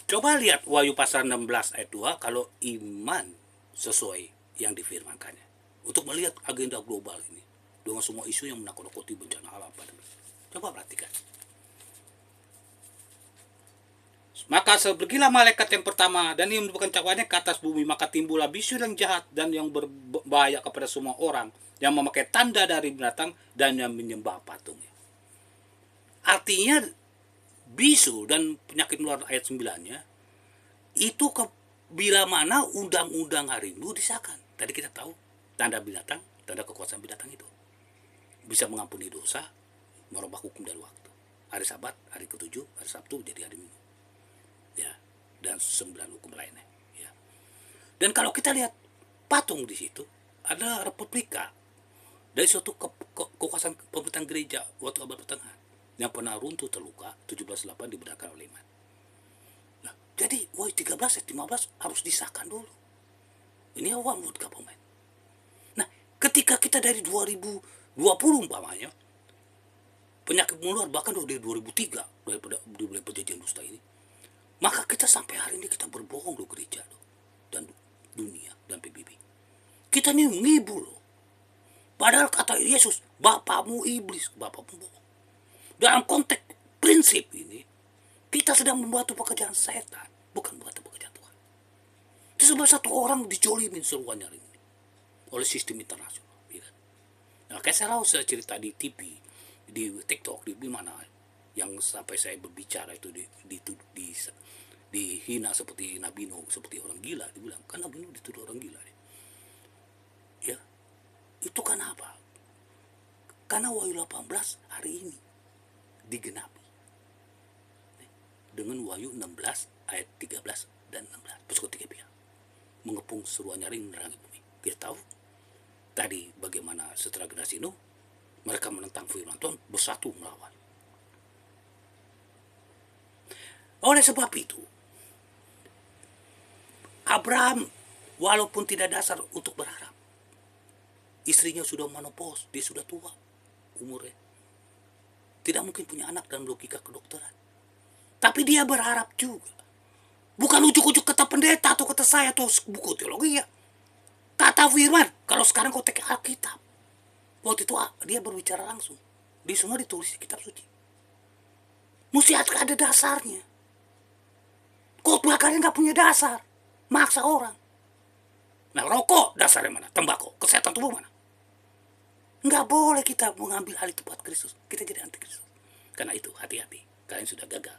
Coba lihat Wahyu pasal 16 ayat 2, kalau iman sesuai yang difirmankannya. Untuk melihat agenda global ini dengan semua isu yang menakut-nakuti bencana alam pandemi. Coba perhatikan. Maka pergilah malaikat yang pertama dan ia menumbuhkan cakwannya ke atas bumi, maka timbullah bisu yang jahat dan yang berbahaya kepada semua orang yang memakai tanda dari binatang dan yang menyembah patungnya. Artinya bisu dan penyakit menular ayat 9-nya itu bila mana undang-undang hari Minggu disahkan. Tadi kita tahu tanda binatang, tanda kekuasaan binatang itu bisa mengampuni dosa, merubah hukum dari waktu. Hari Sabat, hari ke-7, hari Sabtu jadi hari Minggu. Ya, dan 9 hukum lainnya. Ya. Dan kalau kita lihat patung di situ ada replika dari suatu kekuasaan pemerintahan gereja waktu abad pertengahan yang pernah runtuh terluka 1708 dibenarkan oleh iman. Nah, jadi Wahyu 13 ayat 15 harus disahkan dulu. Ini awal menurut government. Nah, ketika kita dari 2020 umpamanya penyakit menular bahkan dari 2003 daripada dimulai perjanjian dusta ini, maka kita sampai hari ini kita berbohong loh gereja loh, dan dunia dan PBB. Kita ini ngibul loh. Padahal kata Yesus, bapakmu iblis, bapakmu bohong. Dalam konteks prinsip ini, kita sedang membuat pekerjaan setan, bukan membuat pekerjaan Tuhan. Itu sebab satu orang dijolimin seruannya ini oleh sistem internasional. Ya. Nah, kayak saya cerita di TV, di TikTok, di mana yang sampai saya berbicara itu dihina seperti Nabi Nuh, seperti orang gila, dibilang kan Nabi Nuh dituduh orang gila. Ya, itu kan apa? Karena Wahyu 18 hari ini digenapi dengan Wahyu 16 ayat 13 dan 16 pasal 3 pihak mengepung seruan nyaring menerangi bumi. Kita tahu tadi bagaimana setelah generasi Nuh mereka menentang firman Tuhan, bersatu melawan. Oleh sebab itu, Abraham walaupun tidak dasar untuk berharap, istrinya sudah menopause, dia sudah tua umurnya, tidak mungkin punya anak dalam logika kedokteran, tapi dia berharap juga. Bukan ujuk-ujuk kata pendeta atau kata saya atau buku teologi ya, kata firman. Kalau sekarang kau take Alkitab, waktu itu dia berbicara langsung, di semua ditulis di kitab suci. Mesti ada dasarnya. Khotbah kalian gak punya dasar, maksa orang. Nah, rokok dasarnya mana? Tembakau, kesehatan tubuh mana? Nggak boleh kita mengambil alih tempat Kristus. Kita jadi anti Kristus. Karena itu hati-hati, kalian sudah gagal